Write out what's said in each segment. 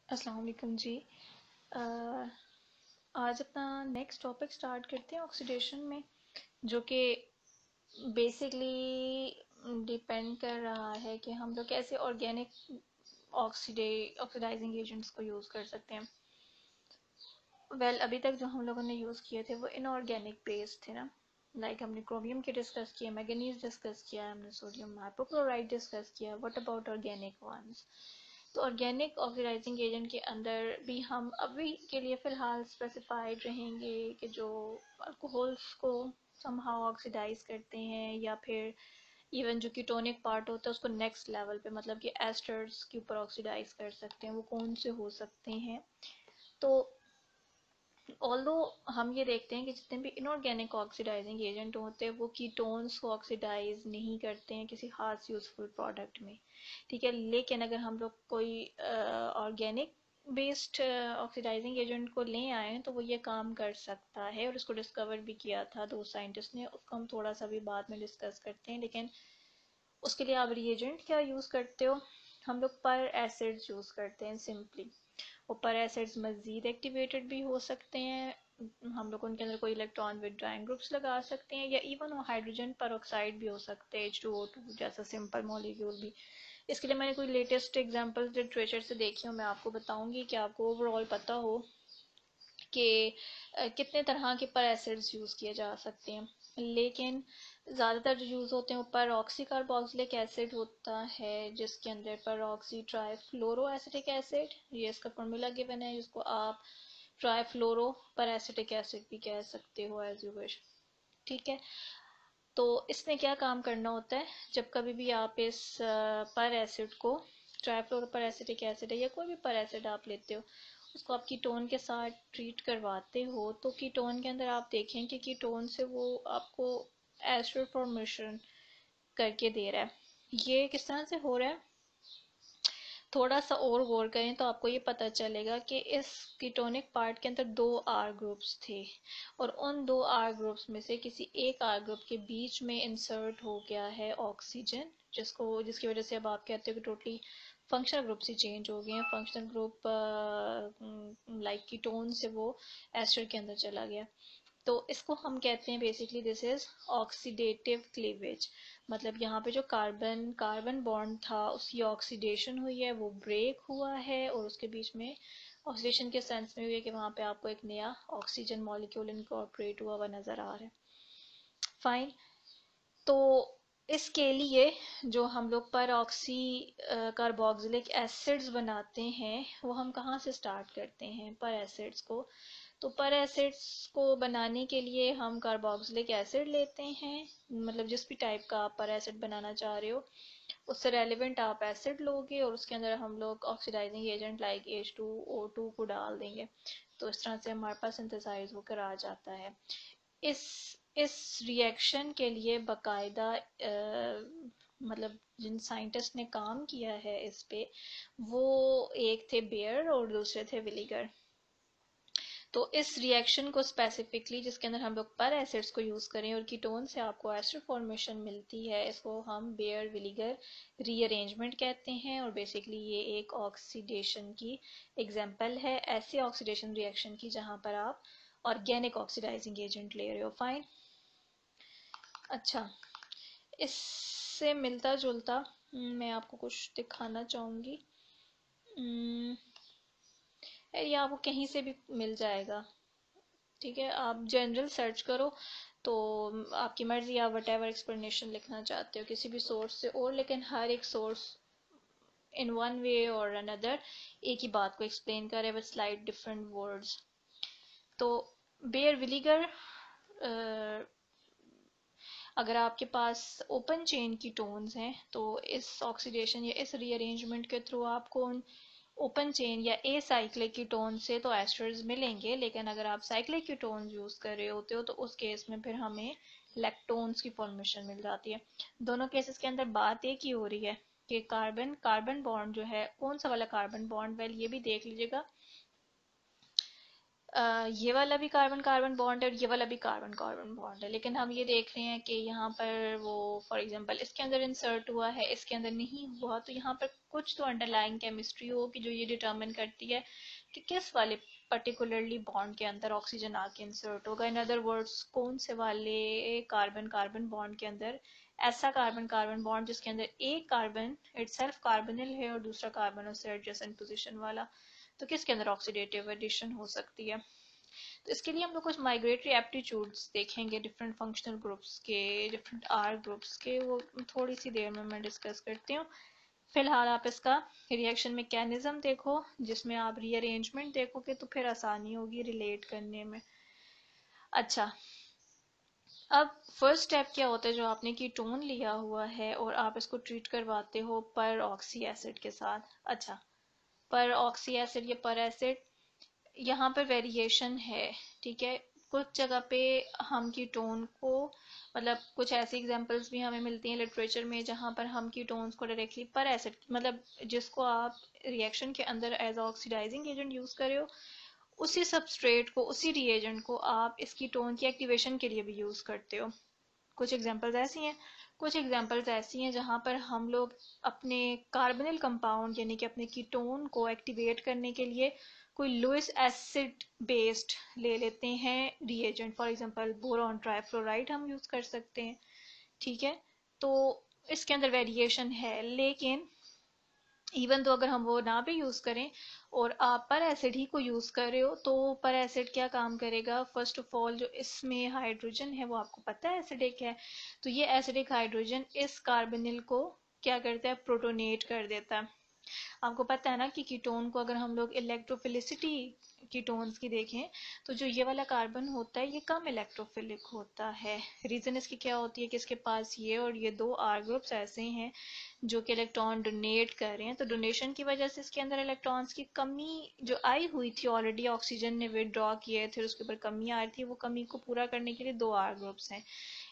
अस्सलाम वालेकुम जी। अ, आज अपना नेक्स्ट टॉपिक स्टार्ट करते हैं ऑक्सीडेशन में, जो कि बेसिकली डिपेंड कर रहा है कि हम लोग कैसे ऑर्गेनिक ऑक्सीडाइजिंग एजेंट्स को यूज़ कर सकते हैं। अभी तक जो हम लोगों ने यूज़ किए थे वो इनऑर्गेनिक बेस्ड थे ना। हमने क्रोमियम के डिस्कस किया, मैंगनीज डिस्कस किया, हमने सोडियम हाइपोक्लोराइड डिस्कस किया। What about organic ones? तो ऑर्गेनिक ऑक्सीडाइजिंग एजेंट के अंदर भी हम अभी के लिए फ़िलहाल स्पेसिफाइड रहेंगे कि जो अल्कोहल्स को समहाउ ऑक्सीडाइज करते हैं, या फिर इवन जो कीटोनिक पार्ट होता है उसको नेक्स्ट लेवल पे, मतलब कि एस्टर्स के ऊपर ऑक्सीडाइज कर सकते हैं। वो कौन से हो सकते हैं? तो ऑल्दो हम ये देखते हैं कि जितने भी इनऑर्गेनिक ऑक्सीडाइजिंग एजेंट होते हैं वो कीटोन्स को ऑक्सीडाइज नहीं करते हैं किसी खास यूजफुल प्रोडक्ट में। ठीक है, लेकिन अगर हम लोग कोई ऑर्गेनिक बेस्ड ऑक्सीडाइजिंग एजेंट को ले आए तो वो ये काम कर सकता है, और इसको डिस्कवर भी किया था दो साइंटिस्ट ने। उसको हम थोड़ा सा भी बाद में डिस्कस करते हैं, लेकिन उसके लिए आप रिएजेंट क्या यूज़ करते हो? हम लोग पर एसिड्स यूज़ करते हैं सिंपली। ऊपर एसिड्स मज़ीद एक्टिवेटेड भी हो सकते हैं, हम लोग उनके अंदर कोई इलेक्ट्रॉन विदड्राइंग ग्रुप्स लगा सकते हैं, या इवन वो हाइड्रोजन पर भी हो सकते हैं, H2O2 जैसा सिंपल मॉलिक्यूल भी। इसके लिए मैंने कोई लेटेस्ट एग्जांपल्स लिटरेचर से देखी हो, मैं आपको बताऊंगी कि आपको ओवरऑल पता हो कि कितने तरह के पर एसिड्स यूज़ किए जा सकते हैं। लेकिन ज़्यादातर जो यूज़ होते हैं वो पर ऑक्सी कार्बोक्सिलिक एसिड होता है, जिसके अंदर पर ऑक्सी ट्राईफ्लोरो एसिटिक एसिड, ये इसका फॉर्मूला गिवन है, जिसको आप ट्राईफ्लोरो पर एसिटिक एसिड भी कह सकते हो, एज यू विश। ठीक है, तो इसमें क्या काम करना होता है? जब कभी भी आप इस पर एसिड को, ट्राईफ्लोरो पर एसिटिक एसिड है या कोई भी पर एसिड आप लेते हो, उसको आप कीटोन के साथ ट्रीट करवाते हो, तो कीटोन के अंदर आप देखें कि कीटोन से वो आपको एस्टर फॉर्मेशन करके दे रहा है। ये किस तरह से हो रहा है? थोड़ा सा और गौर करें तो आपको ये पता चलेगा कि इस कीटोनिक पार्ट के अंदर दो आर ग्रुप्स थे, और उन दो आर ग्रुप्स में से किसी एक आर ग्रुप के बीच में इंसर्ट हो गया है ऑक्सीजन, जिसकी वजह से अब आप कहते हो कि टोटली फंक्शनल ग्रुप से चेंज हो गए हैं। फंक्शनल ग्रुप लाइक कीटोन से वो एस्टर के अंदर चला गया। तो इसको हम कहते हैं basically this is oxidative cleavage. मतलब यहाँ पे जो कार्बन कार्बन बॉन्ड था उसकी ऑक्सीडेशन हुई है, वो ब्रेक हुआ है, और उसके बीच में ऑक्सीडेशन के सेंस में हुई है कि वहाँ पे आपको एक नया ऑक्सीजन मॉलिक्यूल इनकॉर्पोरेट हुआ हुआ नज़र आ रहा है। फाइन। तो इसके लिए जो हम लोग पर ऑक्सी कार्बोक्सिलिक एसिड्स बनाते हैं वो हम कहाँ से स्टार्ट करते हैं पर एसिड्स को? तो पर एसिड्स को बनाने के लिए हम कार्बोक्सिलिक एसिड लेते हैं, मतलब जिस भी टाइप का आप पर एसिड बनाना चाह रहे हो उससे रेलिवेंट आप एसिड लोगे, और उसके अंदर हम लोग ऑक्सीडाइजिंग एजेंट लाइक H2O2 को डाल देंगे। तो इस तरह से हमारे पास सिंथेसाइज होकर आ जाता है। इस इस रिएक्शन के लिए बकायदा मतलब जिन साइंटिस्ट ने काम किया है इस पे, वो एक थे बेयर और दूसरे थे विलीगर। तो इस रिएक्शन को स्पेसिफिकली जिसके अंदर हम लोग पर एसिड्स को यूज़ करें और कीटोन से आपको एस्टर फॉर्मेशन मिलती है, इसको हम बेयर विलीगर रीअरेंजमेंट कहते हैं। और बेसिकली ये एक ऑक्सीडेशन की एग्जांपल है, ऐसे ऑक्सीडेशन रिएक्शन की जहाँ पर आप ऑर्गेनिक ऑक्सीडाइजिंग एजेंट ले रहे हो। फाइन। अच्छा, इससे मिलता जुलता मैं आपको कुछ दिखाना चाहूँगी। ये आपको कहीं से भी मिल जाएगा। ठीक है, आप जनरल सर्च करो तो आपकी मर्जी, आप वट एवर एक्सप्लेनेशन लिखना चाहते हो किसी भी सोर्स से, और लेकिन हर एक सोर्स इन वन वे और अनदर एक ही बात को एक्सप्लेन करे विद स्लाइट डिफरेंट वर्ड्स। तो बेयर विलीगर, अगर आपके पास ओपन चेन की टोन्स हैं तो इस ऑक्सीडेशन या इस रीअरेंजमेंट के थ्रू आपको उन ओपन चेन या ए साइक्लिक कीटोन से तो एस्टर्स मिलेंगे, लेकिन अगर आप साइक्लिक कीटोन यूज कर रहे होते हो तो उस केस में फिर हमें लैक्टोन्स की फॉर्मेशन मिल जाती है। दोनों केसेस के अंदर बात एक ही हो रही है कि कार्बन कार्बन बॉन्ड जो है, कौन सा वाला कार्बन बॉन्ड? वेल ये भी देख लीजिएगा, ये वाला भी कार्बन कार्बन बॉन्ड है और ये वाला भी कार्बन कार्बन बॉन्ड है, लेकिन हम ये देख रहे हैं कि यहाँ पर वो फॉर एग्जांपल इसके अंदर इंसर्ट हुआ है, इसके अंदर नहीं हुआ, तो यहाँ पर कुछ तो अंडरलाइंग केमिस्ट्री हो कि जो ये डिटरमिन करती है कि किस वाले पर्टिकुलरली बॉन्ड के अंदर ऑक्सीजन आके इंसर्ट होगा। इन अदर वर्ड्स कौन से वाले कार्बन कार्बन बॉन्ड के अंदर ऐसा कार्बन कार्बन बॉन्ड जिसके अंदर एक कार्बन इटसेल्फ कार्बोनिल है और दूसरा कार्बन उससे एडजेसेंट पोजीशन वाला, तो किसके अंदर ऑक्सीडेटिव एडिशन हो सकती है। तो इसके लिए हम लोग कुछ माइग्रेटरी एप्टीट्यूड्स देखेंगे डिफरेंट फंक्शनल ग्रुप्स के, डिफरेंट आर ग्रुप्स के, वो थोड़ी सी देर में मैं डिस्कस करती हूँ। फिलहाल आप इसका रिएक्शन मैकेनिज्म देखो, जिसमें आप रीअरेंजमेंट देखोगे तो फिर आसानी होगी रिलेट करने में। अच्छा, अब फर्स्ट स्टेप क्या होता है, जो आपने कीटोन लिया हुआ है और आप इसको ट्रीट करवाते हो पर ऑक्सी एसिड के साथ। अच्छा, पर ऑक्सी एसिड या पर एसिड, यहाँ पर वेरिएशन है, ठीक है। कुछ जगह पे हम कीटोन को, मतलब कुछ ऐसी एग्जांपल्स भी हमें मिलती हैं लिटरेचर में जहाँ पर हम कीटोन्स को डायरेक्टली पर एसिड, मतलब जिसको आप रिएक्शन के अंदर एज ऑक्सीडाइजिंग एजेंट यूज कर रहे हो, उसी सबस्ट्रेट को, उसी रिएजेंट को आप इस कीटोन की एक्टिवेशन के लिए भी यूज करते हो। कुछ एग्जांपल्स ऐसी हैं, कुछ एग्जांपल्स ऐसी हैं जहाँ पर हम लोग अपने कार्बोनिल कंपाउंड यानी कि अपने कीटोन को एक्टिवेट करने के लिए कोई लुइस एसिड बेस्ड ले लेते हैं reagent, for example boron trifluoride हम यूज कर सकते हैं, ठीक है। तो इसके अंदर वेरिएशन है, लेकिन इवन तो अगर हम वो ना भी यूज करें और आप पर एसिड ही को यूज कर रहे हो, तो पर एसिड क्या काम करेगा, फर्स्ट ऑफ ऑल जो इसमें हाइड्रोजन है वो आपको पता है एसिडिक है, तो ये एसिडिक हाइड्रोजन इस कार्बोनिल को क्या करता है, प्रोटोनेट कर देता है। आपको पता है ना कि कीटोन को अगर हम लोग इलेक्ट्रोफिलिसिटी कीटोन्स की देखें, तो जो ये वाला कार्बन होता है ये कम इलेक्ट्रोफिलिक होता है। रीजन इसकी क्या होती है कि इसके पास ये और ये दो आर ग्रुप्स ऐसे हैं जो कि इलेक्ट्रॉन डोनेट कर रहे हैं, तो डोनेशन की वजह से इसके अंदर इलेक्ट्रॉन्स की कमी जो आई हुई थी, ऑलरेडी ऑक्सीजन ने विदड्रॉ किए थे, उसके ऊपर कमी आ रही थी, वो कमी को पूरा करने के लिए दो आर ग्रुप्स हैं।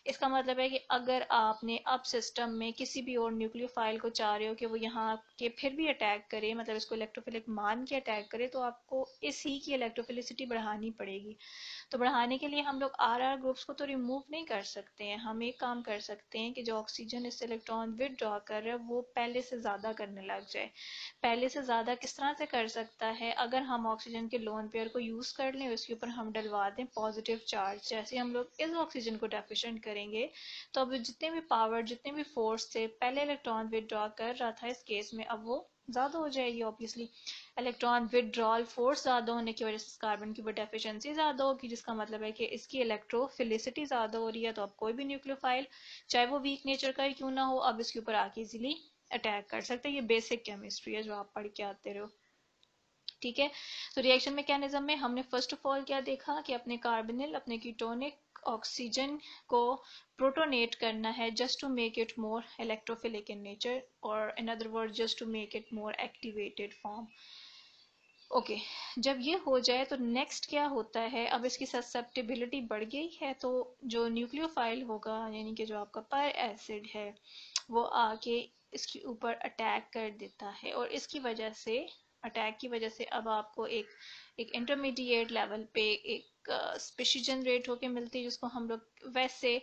इसका मतलब है कि अगर आपने अब सिस्टम में किसी भी और न्यूक्लियोफाइल को चाह रहे हो कि वो यहाँ के फिर भी अटैक करे, मतलब इसको इलेक्ट्रोफिलिक मान के अटैक करे, तो आपको इस ही की इलेक्ट्रोफिलिसिटी बढ़ानी पड़ेगी। तो बढ़ाने के लिए हम लोग आर आर ग्रुप्स को तो रिमूव नहीं कर सकते हैं, हम एक काम कर सकते हैं कि जो ऑक्सीजन इस इलेक्ट्रॉन विदड्रॉ कर रहा है वो पहले से ज़्यादा करने लग जाए। पहले से ज़्यादा किस तरह से कर सकता है, अगर हम ऑक्सीजन के लोन पेयर को यूज़ कर लें, उसके ऊपर हम डलवा दें पॉजिटिव चार्ज, जैसे हम लोग इस ऑक्सीजन को डेफिशिएंट करेंगे, तो अब जितने भी पावर, जितने भी फोर्स से पहले इलेक्ट्रॉन विदड्रॉ कर रहा था इस केस में, अब वो ज़्यादा हो जाएगी। ऑब्वियसली इलेक्ट्रॉन विदड्रॉल फोर्स ज़्यादा होने की वजह से कार्बन की डेफिशिएंसी ज़्यादा होगी, जिसका मतलब है कि इसकी इलेक्ट्रोफिलिसिटी ज़्यादा हो रही है, तो अब कोई भी न्यूक्लियोफाइल चाहे वो वीक नेचर का ही क्यों ना हो, अब इसके ऊपर आके इजीली अटैक कर सकते हैं। ये बेसिक केमिस्ट्री है जो आप पढ़ के आते रहो, ठीक है। तो रिएक्शन मैकेनिज्म में हमने फर्स्ट ऑफ ऑल क्या देखा कि अपने कार्बोनिल, अपने कीटोनिक ऑक्सीजन को प्रोटोनेट करना है just to make it more electrophilic in nature, और in other word just to make it more activated form. Okay, जब ये हो जाए तो नेक्स्ट क्या होता है, अब इसकी ससेप्टिबिलिटी बढ़ गई है, तो जो न्यूक्लियोफाइल होगा यानी कि जो आपका पर एसिड है वो आके इसके ऊपर अटैक कर देता है, और इसकी वजह से, अटैक की वजह से अब आपको एक इंटरमीडिएट लेवल पे एक स्पीशीज जनरेट होके मिलती है, जिसको हम लोग वैसे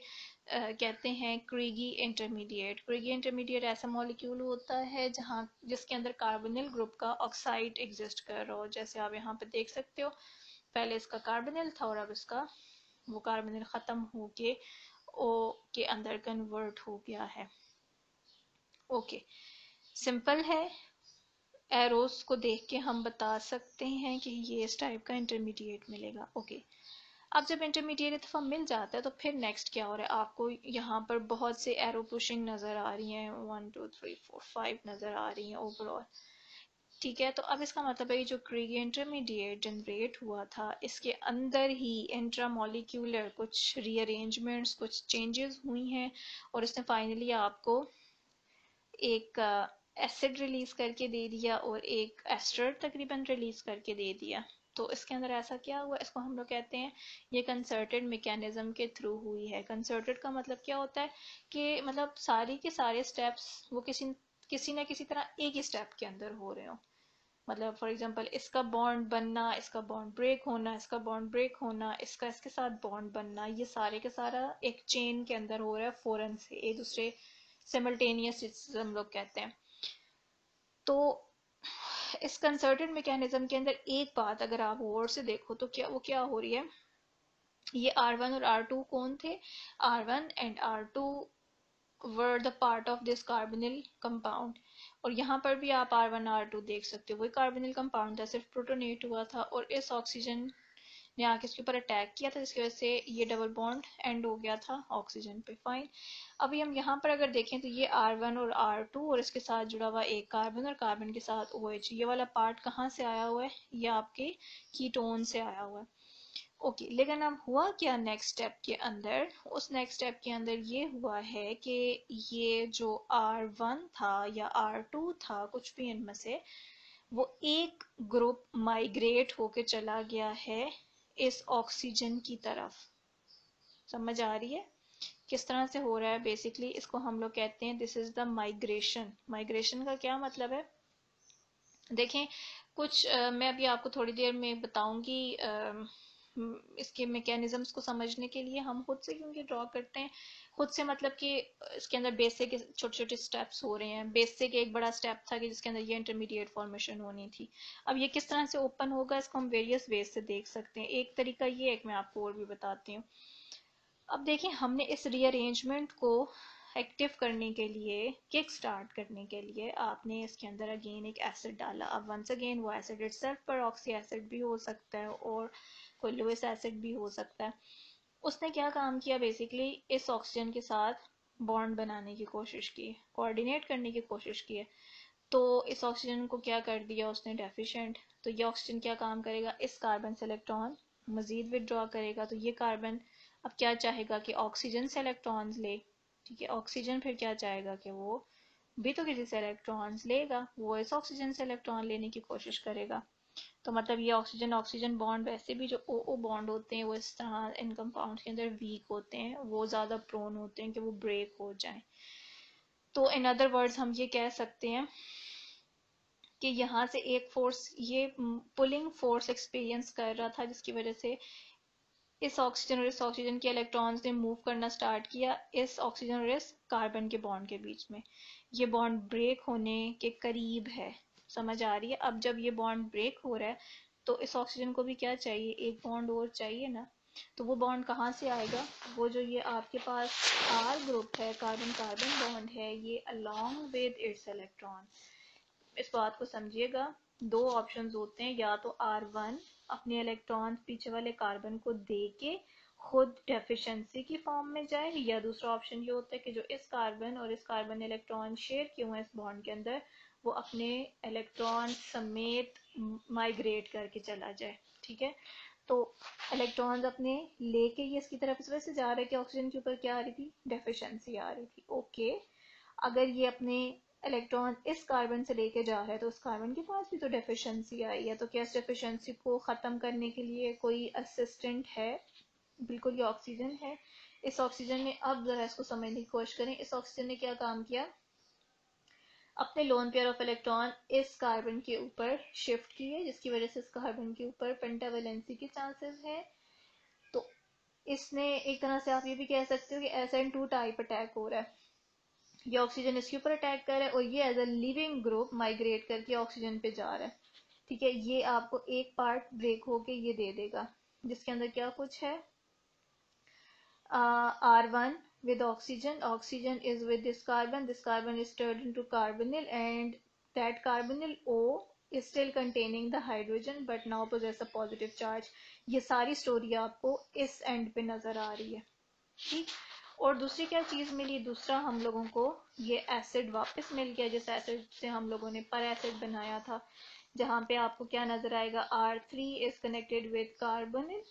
कहते हैं क्रीगी इंटरमीडिएट। क्रीगी इंटरमीडिएट ऐसा मॉलिक्यूल होता है जहाँ जिसके अंदर कार्बोनिल ग्रुप का ऑक्साइड एग्जिस्ट कर रहा हो, जैसे आप यहाँ पे देख सकते हो, पहले इसका कार्बोनिल था और अब इसका वो कार्बोनिल खत्म होके ओ के अंदर कन्वर्ट हो गया है। ओके, सिंपल है, एरोस को देख के हम बता सकते हैं कि ये इस टाइप का इंटरमीडिएट मिलेगा। ओके, अब जब इंटरमीडिएट दफ़ा मिल जाता है तो फिर नेक्स्ट क्या हो रहा है, आपको यहाँ पर बहुत से एरो पुशिंग नज़र आ रही हैं, 1 2 3 4 5 नज़र आ रही हैं ओवरऑल, ठीक है। तो अब इसका मतलब है कि जो क्रीगी इंटरमीडिएट जनरेट हुआ था, इसके अंदर ही इंट्रामोलिक्यूलर कुछ रीअरेंजमेंट्स, कुछ चेंजेस हुई हैं, और इसने फाइनली आपको एक एसिड रिलीज करके दे दिया और एक एस्टर तकरीबन रिलीज करके दे दिया। तो इसके अंदर ऐसा क्या हुआ, इसको हम लोग कहते हैं ये कंसर्टेड मैकेनिज्म के थ्रू हुई है। कंसर्टेड का मतलब क्या होता है कि मतलब सारी के सारे स्टेप्स वो किसी किसी ना किसी तरह एक ही स्टेप के अंदर हो रहे हो, मतलब फॉर एग्जांपल इसका बॉन्ड बनना, इसका बॉन्ड ब्रेक होना, इसका बॉन्ड ब्रेक होना, इसका इसके साथ बॉन्ड बनना, ये सारे के सारा एक चेन के अंदर हो रहा है फौरन से, एक दूसरे सिमल्टेनियस हम लोग कहते हैं। तो इस कंसर्टेड मैकेनिज्म के अंदर एक बात अगर आप गौर से देखो तो क्या हो रही है, ये R1 और R2 कौन थे, R1 and R2 were the part of this carbonyl compound। और यहाँ पर भी आप R1 R2 देख सकते हो, वही कार्बोनिल कंपाउंड था, सिर्फ प्रोटोनेट हुआ था और इस ऑक्सीजन ने आके इसके ऊपर अटैक किया था, जिसकी वजह से ये डबल बॉन्ड एंड हो गया था ऑक्सीजन पे। फाइन। अभी हम यहाँ पर अगर देखें तो ये R1 और R2 और इसके साथ जुड़ा हुआ एक कार्बन और कार्बन के साथ OH, ये वाला पार्ट कहाँ से आया हुआ है, ये आपके कीटोन से आया हुआ है। ओके लेकिन अब हुआ क्या नेक्स्ट स्टेप के अंदर, उस नेक्स्ट स्टेप के अंदर ये हुआ है कि ये जो R1 था या R2 था, कुछ भी इनमें से, वो एक ग्रुप माइग्रेट होके चला गया है इस ऑक्सीजन की तरफ। समझ आ रही है किस तरह से हो रहा है? बेसिकली इसको हम लोग कहते हैं this is the migration. Migration का क्या मतलब है, देखें कुछ मैं अभी आपको थोड़ी देर में बताऊंगी। इसके मैकेनिज्म्स को समझने के लिए हम खुद से क्योंकि ड्रॉ करते हैं, खुद से मतलब कि इसके अंदर बेसिक छोटे छोटे स्टेप्स हो रहे हैं। बेसिक एक बड़ा स्टेप था कि जिसके अंदर ये इंटरमीडिएट फॉर्मेशन होनी थी। अब ये किस तरह से ओपन होगा, इसको हम वेरियस वेज से देख सकते हैं। एक तरीका ये, एक मैं आपको और भी बताती हूँ। अब देखिए हमने इस रीअरेंजमेंट को एक्टिव करने के लिए, किक स्टार्ट करने के लिए आपने इसके अंदर अगेन एक एसिड डाला। अब वंस अगेन वो एसिड इटसेल्फ परऑक्सी एसिड भी हो सकता है और कोई लुइस एसिड भी हो सकता है। उसने क्या काम किया, बेसिकली इस ऑक्सीजन के साथ बॉन्ड बनाने की कोशिश की, कोऑर्डिनेट करने की कोशिश की है। तो इस ऑक्सीजन को क्या कर दिया उसने, डेफिशिएंट। तो ये ऑक्सीजन क्या काम करेगा, इस कार्बन से इलेक्ट्रॉन मजीद विदड्रॉ करेगा। तो ये कार्बन अब क्या चाहेगा कि ऑक्सीजन से इलेक्ट्रॉन्स ले, ठीक है। ऑक्सीजन फिर क्या चाहेगा कि वो भी तो किसी से इलेक्ट्रॉन्स लेगा, वो इस ऑक्सीजन से इलेक्ट्रॉन लेने की कोशिश करेगा। तो मतलब ये ऑक्सीजन ऑक्सीजन बॉन्ड, वैसे भी जो ओ बॉन्ड होते हैं वो इस तरह इन कंपाउंड के अंदर वीक होते हैं, वो ज़्यादा प्रोन होते हैं कि वो ब्रेक हो जाएं। तो इन अदर वर्ड्स हम ये कह सकते हैं कि यहाँ से एक फोर्स, ये पुलिंग फोर्स एक्सपीरियंस कर रहा था, जिसकी वजह से इस ऑक्सीजन और इस ऑक्सीजन के इलेक्ट्रॉन्स ने मूव करना स्टार्ट किया इस ऑक्सीजन और इस कार्बन के बॉन्ड के बीच में। ये बॉन्ड ब्रेक होने के करीब है, समझ आ रही है? अब जब ये बॉन्ड ब्रेक हो रहा है तो इस ऑक्सीजन को भी क्या चाहिए, एक बॉन्ड और चाहिए ना। तो वो बॉन्ड कहाँ से आएगा, वो जो ये आपके पास R ग्रुप है, कार्बन कार्बन बॉन्ड है, ये अलोंग विद इट्स इलेक्ट्रॉन। इस बात को समझिएगा, दो ऑप्शंस होते हैं, या तो R1 अपने इलेक्ट्रॉन पीछे वाले कार्बन को दे के खुद डेफिशिएंसी की फॉर्म में जाए, या दूसरा ऑप्शन ये होता है कि जो इस कार्बन और इस कार्बन इलेक्ट्रॉन शेयर किए हुए हैं इस बॉन्ड के अंदर, वो अपने इलेक्ट्रॉन समेत माइग्रेट करके चला जाए, ठीक है। तो इलेक्ट्रॉन्स अपने लेके ये इसकी तरफ इस वजह से जा रहे हैं कि ऑक्सीजन के ऊपर क्या आ रही थी, डेफिशिएंसी आ रही थी। ओके, अगर ये अपने इलेक्ट्रॉन इस कार्बन से लेके जा रहा है तो उस कार्बन के पास भी तो डेफिशिएंसी आई है। तो क्या इस डेफिशिएंसी को ख़त्म करने के लिए कोई असिस्टेंट है? बिल्कुल, ये ऑक्सीजन है। इस ऑक्सीजन ने, अब जरा इसको समझने की कोशिश करें, इस ऑक्सीजन ने क्या काम किया, अपने लोन पेयर ऑफ इलेक्ट्रॉन इस कार्बन के ऊपर शिफ्ट किए, जिसकी वजह से इस कार्बन के ऊपर पेंटावेलेंसी के चांसेस है। तो इसने एक तरह से आप ये भी कह सकते हो कि SN2 टाइप अटैक हो रहा है। ये ऑक्सीजन इसके ऊपर अटैक कर रहा है और ये as a leaving group migrate करके ऑक्सीजन पे जा रहा है, ठीक है। ये आपको एक पार्ट ब्रेक होके ये दे देगा, जिसके अंदर क्या कुछ है, R1 with oxygen is with this carbon is turned into carbonyl, and that carbonyl O is still containing the hydrogen but now possess a positive charge। ये सारी स्टोरी आपको इस एंड पे नजर आ रही है, ठीक। और दूसरी क्या चीज मिली, दूसरा हम लोगों को ये एसिड वापस मिल गया, जिस एसिड से हम लोगों ने पर एसिड बनाया था, जहाँ पे आपको क्या नजर आएगा, R3 is connected with carbonyl,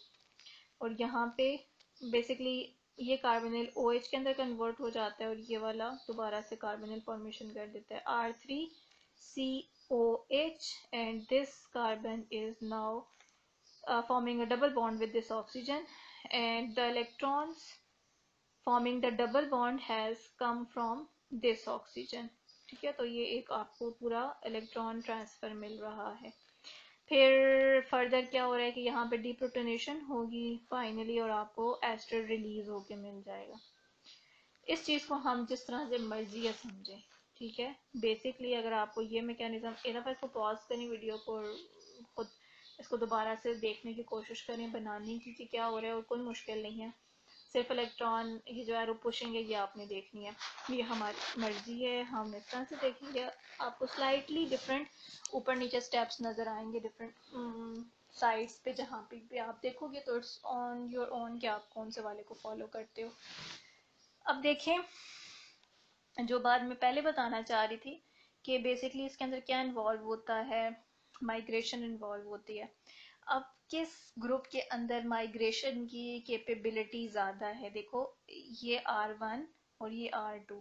और यहाँ पे बेसिकली ये कार्बोनिल OH के अंदर कन्वर्ट हो जाता है और ये वाला दोबारा से कार्बोनिल फॉर्मेशन कर देता है, R3COH, and this carbon is now forming a double bond with this oxygen, and the electrons forming the double bond has come from this oxygen। ठीक है, तो ये एक आपको पूरा इलेक्ट्रॉन ट्रांसफ़र मिल रहा है। फिर फर्दर क्या हो रहा है कि यहाँ पे डिप्रोटोनेशन होगी फाइनली, और आपको एस्टर रिलीज होके मिल जाएगा। इस चीज़ को हम जिस तरह से मर्जी है समझें, ठीक है। बेसिकली अगर आपको ये मैकेनिज्म, एक दफ़ा इसको पॉज करें वीडियो को और खुद इसको दोबारा से देखने की कोशिश करें, बनाने की कि क्या हो रहा है, और कोई मुश्किल नहीं है। सिर्फ इलेक्ट्रॉन ये जो एरो पुशिंग है ये आपने देखनी है, ये हमारी मर्जी है, हम इस तरह से देखेंगे। आपको स्लाइटली डिफरेंट ऊपर नीचे स्टेप्स नज़र आएंगे डिफरेंट साइड्स पे, जहाँ पे भी आप देखोगे तो इट्स ऑन योर ओन कि आप कौन से वाले को फॉलो करते हो। अब देखें, जो बात मैं पहले बताना चाह रही थी कि बेसिकली इसके अंदर क्या इन्वॉल्व होता है, माइग्रेशन इन्वॉल्व होती है। अब किस ग्रुप के अंदर माइग्रेशन की कैपेबिलिटी ज़्यादा है? देखो, ये R1 और ये R2,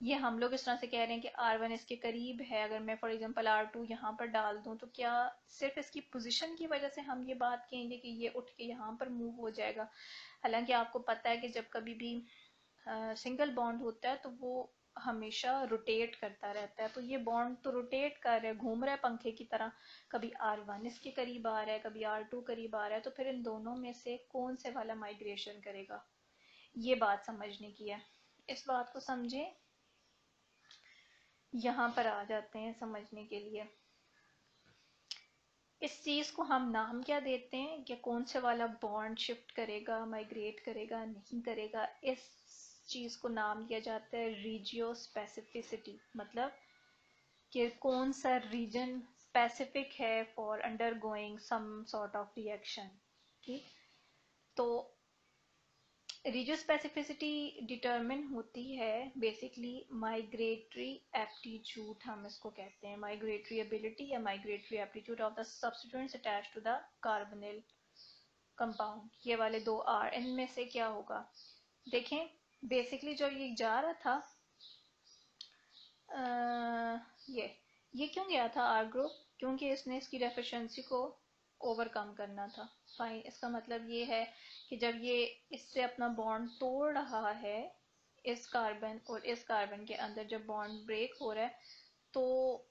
ये हम लोग इस तरह से कह रहे हैं कि R1 इसके करीब है। अगर मैं फॉर एग्जांपल R2 यहाँ पर डाल दूँ तो क्या सिर्फ इसकी पोजीशन की वजह से हम ये बात कहेंगे कि ये उठ के यहाँ पर मूव हो जाएगा? हालांकि आपको पता है कि जब कभी भी सिंगल बॉन्ड होता है तो वो हमेशा रोटेट करता रहता है। तो ये बॉन्ड तो रोटेट कर रहा है, घूम रहा है पंखे की तरह। कभी R1 इसके करीब आ रहा है, कभी R2 करीब आ रहा है, तो फिर इन दोनों में से कौन से वाला माइग्रेशन करेगा, ये बात समझने की है। इस बात को समझें, यहाँ पर आ जाते हैं समझने के लिए। इस चीज को हम नाम क्या देते हैं कि कौन से वाला बॉन्ड शिफ्ट करेगा, माइग्रेट करेगा, नहीं करेगा, इस चीज को नाम दिया जाता है रीजियो स्पेसिफिसिटी। मतलब कि कौन सा रीजन स्पेसिफिक है for undergoing some sort of reaction. ठीक, तो रीजियो स्पेसिफिसिटी डिटरमिन होती है बेसिकली माइग्रेटरी एप्टीट्यूड, हम इसको कहते हैं माइग्रेटरी एबिलिटी या migratory aptitude of the substituents attached to the carbonyl compound. ये वाले दो आर, इनमें से क्या होगा? देखें, बेसिकली जब ये जा रहा था ये क्यों गया था आर ग्रुप? क्योंकि इसने इसकी डेफिशिएंसी को ओवरकम करना था। फाइन, इसका मतलब ये है कि जब ये इससे अपना बॉन्ड तोड़ रहा है, इस कार्बन और इस कार्बन के अंदर जब बॉन्ड ब्रेक हो रहा है, तो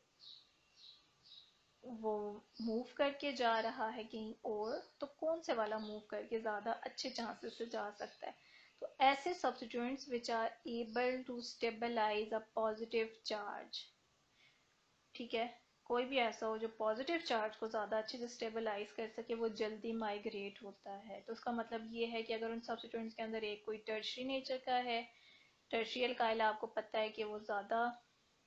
वो मूव करके जा रहा है कहीं और, तो कौन से वाला मूव करके ज़्यादा अच्छे चांसेस से जा सकता है? तो ऐसे substituents which are able to stabilise a positive charge, ठीक है, कोई भी ऐसा हो जो पॉजिटिव चार्ज को ज़्यादा अच्छे से स्टेबलाइज कर सके, वो जल्दी माइग्रेट होता है। तो उसका मतलब ये है कि अगर उन सब्स्टिट्यूएंट्स के अंदर एक कोई टर्शरी नेचर का है, टर्शियल अल्काइल आपको पता है कि वो ज़्यादा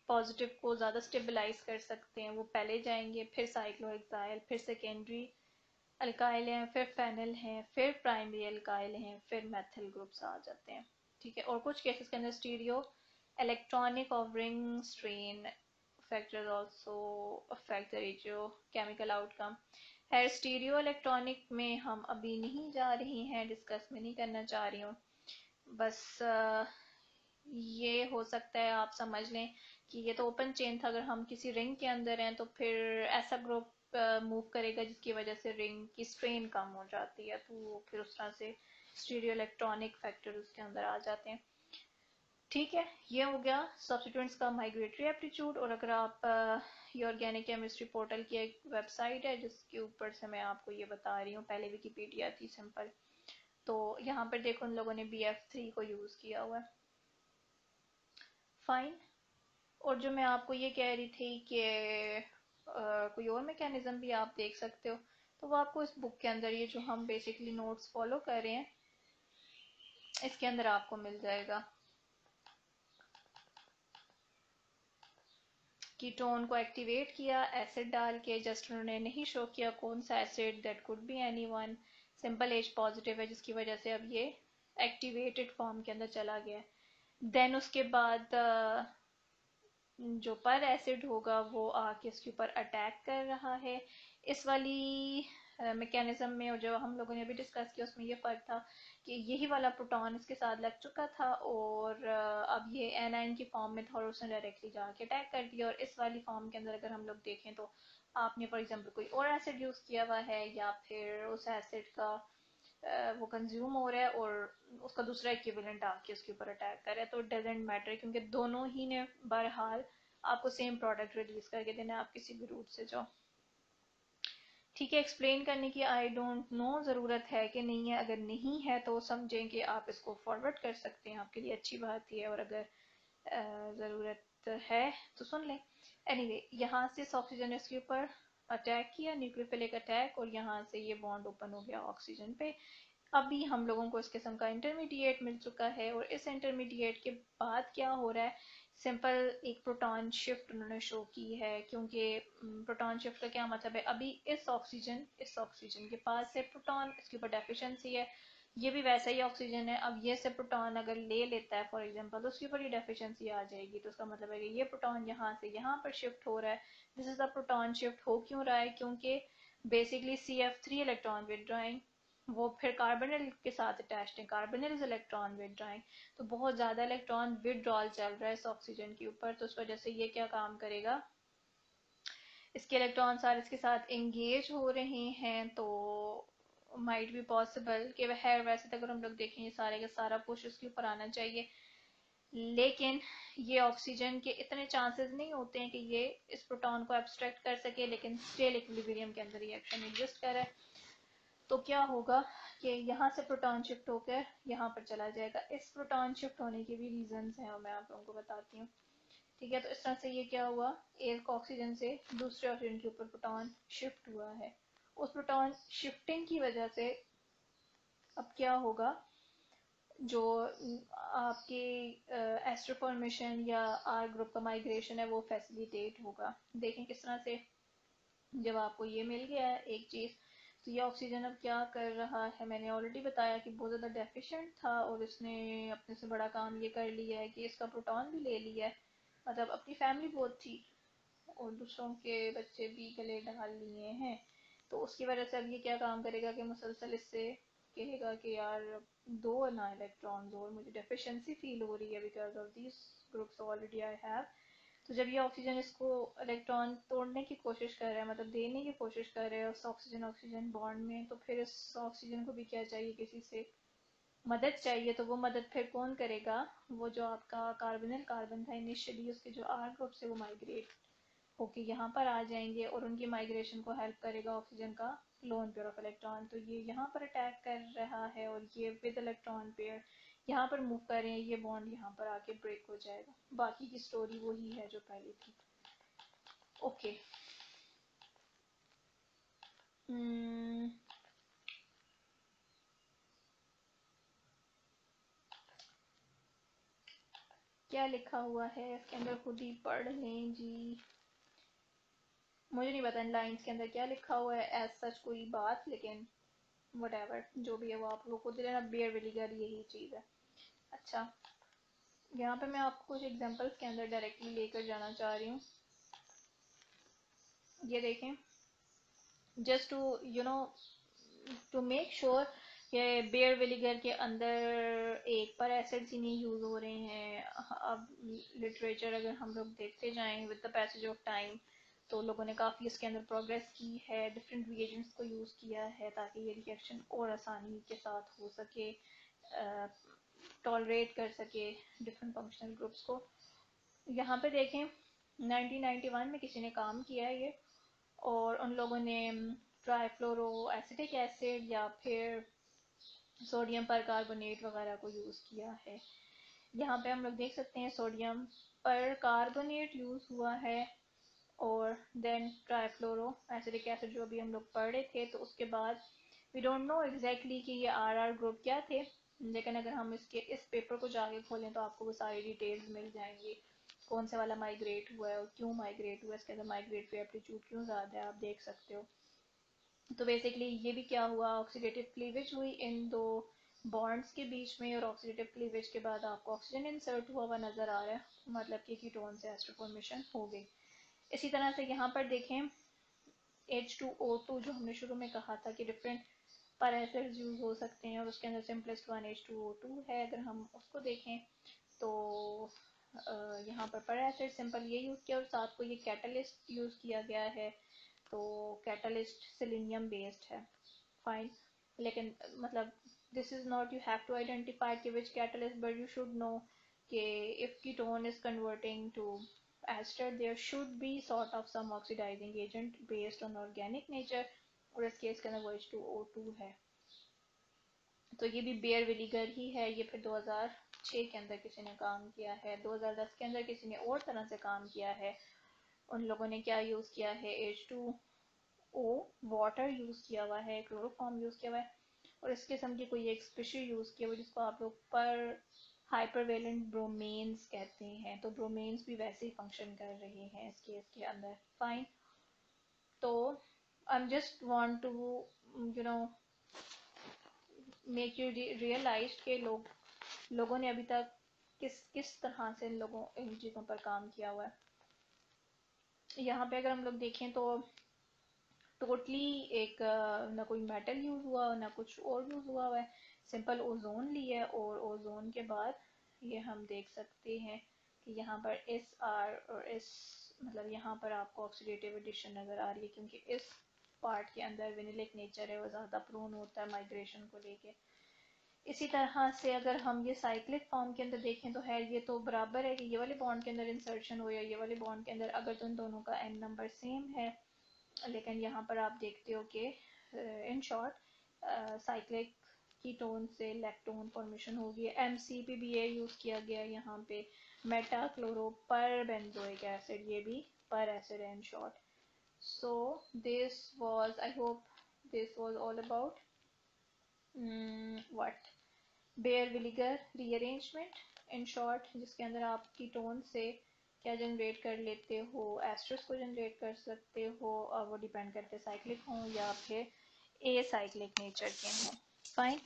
पॉजिटिव को ज़्यादा स्टेबलाइज कर सकते हैं, वो पहले जाएंगे, फिर साइक्लोहेक्साइल, फिर सेकेंडरी अल्काइल हैं, फिर फेनल हैं, फिर प्राइमरी अल्काइल हैं, फिर मेथिल ग्रुप्स आ जाते हैं। ठीक है, और कुछ केसेस के अंदर stereo electronic of ring strain factors also affect the regiochemical outcome है। स्टीरियो इलेक्ट्रॉनिक में हम अभी नहीं जा रही हैं, डिस्कस में नहीं करना चाह रही हूँ। बस ये हो सकता है आप समझ लें कि ये तो ओपन चेन था, अगर हम किसी रिंग के अंदर हैं तो फिर ऐसा ग्रुप मूव करेगा जिसकी वजह से रिंग की स्ट्रेन कम हो जाती है, तो फिर उस तरह से स्टीरियो इलेक्ट्रॉनिक फैक्टर उसके अंदर आ जाते हैं। ठीक है, ये हो गया सब्स्टिट्यूएंट्स का माइग्रेटरी एप्टीट्यूड। और अगर आप ये ऑर्गेनिक केमिस्ट्री पोर्टल की एक वेबसाइट है जिसके ऊपर से मैं आपको ये बता रही हूँ, पहले विकीपीडिया थी सिंपल, तो यहाँ पर देखो उन लोगों ने BF3 को यूज़ किया हुआ है। फाइन, और जो मैं आपको ये कह रही थी कि कोई और मैकेनिज्म भी आप देख सकते हो, तो वो आपको इस बुक के अंदर, ये जो हम बेसिकली नोट्स फॉलो कर रहे हैं, इसके अंदर आपको मिल जाएगा। कीटोन को एक्टिवेट किया एसिड डाल के, जस्ट उन्होंने नहीं शो किया कौन सा acid, that could be anyone, simple H positive है जिसकी वजह से अब ये एक्टिवेटेड फॉर्म के अंदर चला गया। देन उसके बाद जो पर एसिड होगा वो आके इसके ऊपर अटैक कर रहा है। इस वाली मैकेनिज्म में, और जो हम लोगों ने अभी डिस्कस किया उसमें ये फ़र्क था कि यही वाला प्रोटॉन इसके साथ लग चुका था, और अब ये एनाइन की फॉर्म में था और उसने डायरेक्टली जाके अटैक कर दिया। और इस वाली फॉर्म के अंदर अगर हम लोग देखें तो आपने फॉर एग्जांपल कोई और एसिड यूज़ किया हुआ है, या फिर उस एसिड का वो कंज्यूम हो रहा है और उसका दूसरा इक्विवेलेंट आके उसके ऊपर अटैक कर रहा है, तो इट डजेंट मैटर, क्योंकि दोनों ही ने बहरहाल आपको सेम प्रोडक्ट रिलीज करके देना है, आप किसी भी रूट से जाओ। ठीक है, एक्सप्लेन करने की आई डोंट नो ज़रूरत है कि नहीं है, अगर नहीं है तो समझें कि आप इसको फॉरवर्ड कर सकते हैं, आपके लिए अच्छी बात ही है, और अगर ज़रूरत है तो सुन लें। एनीवे यहाँ से इस ऑक्सीजन ने इसके ऊपर अटैक किया, न्यूक्लियोफिलिक अटैक, और यहाँ से ये बॉन्ड ओपन हो गया ऑक्सीजन पे। अभी हम लोगों को इस किस्म का इंटरमीडिएट मिल चुका है, और इस इंटरमीडिएट के बाद क्या हो रहा है, सिंपल एक प्रोटॉन शिफ्ट उन्होंने शो की है, क्योंकि प्रोटॉन शिफ्ट का क्या मतलब है, अभी इस ऑक्सीजन के पास है प्रोटॉन, इसके ऊपर डेफिशिएंसी है, ये भी वैसा ही ऑक्सीजन है, अब ये से प्रोटॉन अगर ले लेता है फॉर एग्जांपल, तो उसके ऊपर ये डेफिशिएंसी आ जाएगी, तो उसका मतलब है कि ये प्रोटॉन यहाँ से यहाँ पर शिफ्ट हो रहा है। This is the proton shift. हो क्यों रहा है, क्योंकि बेसिकली CF3 इलेक्ट्रॉन विदड्रॉइंग, वो फिर कार्बोनिल के साथ अटैच्ड है, कार्बोनिल इज इलेक्ट्रॉन विदड्रॉइंग, तो बहुत ज्यादा इलेक्ट्रॉन विदड्रॉल चल रहा है इस ऑक्सीजन के ऊपर, तो उस वजह से ये क्या काम करेगा, इसके इलेक्ट्रॉन सारे इसके साथ एंगेज हो रहे हैं, तो माइट बी पॉसिबल कि वह है, वैसे तो अगर हम लोग देखें ये सारे का सारा पुश उसके ऊपर आना चाहिए, लेकिन ये ऑक्सीजन के इतने चांसेस नहीं होते हैं कि ये इस प्रोटॉन को एब्स्ट्रैक्ट कर सके, लेकिन स्टिल इक्विलिब्रियम के अंदर रिएक्शन एग्जिस्ट कर रहा है। तो क्या होगा कि यहाँ से प्रोटॉन शिफ्ट होकर यहाँ पर चला जाएगा। इस प्रोटॉन शिफ्ट होने के भी रीजंस हैं और मैं आप लोगों को बताती हूँ। ठीक है, तो इस तरह से ये क्या हुआ, एक ऑक्सीजन से दूसरे ऑक्सीजन के ऊपर प्रोटॉन शिफ्ट हुआ है। उस प्रोटॉन शिफ्टिंग की वजह से अब क्या होगा, जो आपके एस्टर फॉर्मेशन या आर ग्रुप का माइग्रेशन है वो फैसिलिटेट होगा। देखें किस तरह से, जब आपको ये मिल गया है एक चीज़, तो ये ऑक्सीजन अब क्या कर रहा है, मैंने ऑलरेडी बताया कि बहुत ज़्यादा डेफिशिएंट था और इसने अपने से बड़ा काम ये कर लिया है कि इसका प्रोटॉन भी ले लिया है, मतलब अपनी फैमिली बहुत थी और दूसरों के बच्चे भी गले डाल लिए हैं, तो उसकी वजह से अब ये क्या काम करेगा कि मुसलसल इससे कहेगा कि यार दो ना इलेक्ट्रॉन्स, और मुझे डेफिशिएंसी फील हो रही है because of this groups already I have. तो जब ये ऑक्सीजन इसको इलेक्ट्रॉन तोड़ने की कोशिश कर रहा है, मतलब देने की कोशिश कर रहे हैं उस ऑक्सीजन ऑक्सीजन बॉन्ड में, तो फिर इस ऑक्सीजन को भी क्या चाहिए, किसी से मदद चाहिए, तो वो मदद फिर कौन करेगा, वो जो आपका कार्बोनिल कार्बन था इनिशियली, उसके जो आर ग्रुप से वो माइग्रेट होके यहाँ पर आ जाएंगे और उनकी माइग्रेशन को हेल्प करेगा ऑक्सीजन का लोन पेयर ऑफ इलेक्ट्रॉन। तो ये यहाँ पर अटैक कर रहा है और ये विद इलेक्ट्रॉन पेयर यहाँ पर मूव कर रहे हैं, ये बॉन्ड यहाँ पर आके ब्रेक हो जाएगा। बाकी की स्टोरी वही है जो पहले थी। ओके, क्या लिखा हुआ है इसके अंदर, खुद ही पढ़ लें जी, मुझे नहीं पता इन लाइंस के अंदर क्या लिखा हुआ है एज सच कोई बात, लेकिन वट जो भी है वो आप लोग खुद लेना। बियर विलीगर यही चीज़ है। अच्छा, यहाँ पे मैं आपको कुछ एग्जांपल्स के अंदर डायरेक्टली लेकर जाना चाह रही हूँ। ये देखें, just to you know to make sure कि बेयर विनेगर के अंदर एक पर एसिड्स ही नहीं यूज़ हो रहे हैं। अब लिटरेचर अगर हम लोग देखते जाएं with the passage of time, तो लोगों ने काफ़ी इसके अंदर प्रोग्रेस की है, डिफरेंट रिएजेंट्स को यूज़ किया है ताकि ये रिएक्शन और आसानी के साथ हो सके, टॉलरेट कर सके डिफरेंट फंक्शनल ग्रुप्स को। यहाँ पे देखें 1991 में किसी ने काम किया है ये, और उन लोगों ने ट्राईफ्लोरो एसिटिक एसिड या फिर सोडियम पर कार्बोनेट वगैरह को यूज़ किया है। यहाँ पे हम लोग देख सकते हैं सोडियम पर कार्बोनेट यूज़ हुआ है, और देन ट्राईफ्लोरो एसिटिक एसिड जो अभी हम लोग पढ़ रहे थे, तो उसके बाद वी डोंट नो एग्जैक्टली कि ये आर ग्रुप क्या थे, लेकिन अगर हम इसके इस पेपर को जाके खोलें तो आपको वो सारी डिटेल्स मिल जाएंगी, कौन से वाला माइग्रेट हुआ है और क्यों माइग्रेट हुआ है, इसके अंदर माइग्रेट पे एप्टीट्यूड क्यों ज़्यादा है, आप देख सकते हो। तो बेसिकली ये भी क्या हुआ, ऑक्सीडेटिव क्लीवेज हुई इन दो बॉन्ड्स के बीच में, और ऑक्सीडेटिव क्लीवेज के बाद आपको ऑक्सीजन इंसर्ट हुआ नजर आ रहा है, मतलब कि कीटोन से एस्टर फॉर्मेशन हो गई। इसी तरह से यहाँ पर देखें H2O2 जो हमने शुरू में कहा था कि डिफरेंट पर एसिड्स यूज हो सकते हैं, और उसके अंदर सिंपलेस्ट वन H2O2 है। अगर हम उसको देखें तो यहाँ पर एसिड सिंपल ये यूज किया और साथ को ये कैटलिस्ट यूज किया गया है, तो कैटलिस्ट सेलेनियम बेस्ड है, फाइन। लेकिन मतलब this is not you have to identify कि which catalyst, but you should know कि if ketone is converting to ester there should be sort of some oxidizing agent based on organic nature, और इस case के अंदर वो H2O2 है। तो ये भी बेयर विलीगर ही है। ये फिर 2006 के अंदर किसी ने काम किया है, 2010 के अंदर किसी ने और तरह से काम किया है। उन लोगों ने क्या यूज़ किया है, H2O वाटर यूज़ किया हुआ है, क्लोरोफॉर्म यूज़ किया हुआ है, और इस किस्म की कोई एक स्पीशी यूज़ किया हुआ जिसको आप लोग पर हाइपरवेलेंट ब्रोमेन्स कहते हैं। तो ब्रोमेन्स भी वैसे ही फंक्शन कर रहे हैं इस केस के अंदर। फाइन, तो I am just want to you know make you realise के लोगों ने अभी तक किस किस तरह से इन चीज़ों पर काम किया हुआ है। यहाँ पे अगर हम लोग देखें तो टोटली एक ना कोई मेटल यूज हुआ ना कुछ और यूज हुआ है, सिंपल ओजोन लिया है। और ओजोन के बाद ये हम देख सकते हैं कि यहाँ पर एस आर और एस, मतलब यहाँ पर आपको ऑक्सीडेटिव एडिशन नज़र आ रही है, क्योंकि इस पार्ट के अंदर विनिलिक नेचर है, वो ज़्यादा प्रोन होता है माइग्रेशन को लेके। इसी तरह से अगर हम ये साइक्लिक फॉर्म के अंदर देखें तो है ये तो बराबर है कि ये वाले बॉन्ड के अंदर इंसर्शन हो या ये वाले बॉन्ड के अंदर, अगर तो इन दोनों का एन नंबर सेम है। लेकिन यहाँ पर आप देखते हो कि इन शॉर्ट साइक्लिक कीटोन से लैक्टोन फॉर्मेशन हो गई। MCPBA यूज़ किया गया यहाँ पे, meta chloro per benzoic acid, ये भी पर एसिड है in short. So this was, I hope this was all about what Baeyer Villiger rearrangement in short, जिसके अंदर आप कीटोन से क्या जनरेट कर लेते हो, एस्टर्स को जनरेट कर सकते हो, और वो डिपेंड करते साइक्लिक हों या फिर ए साइक्लिक नेचर के हों। फाइन,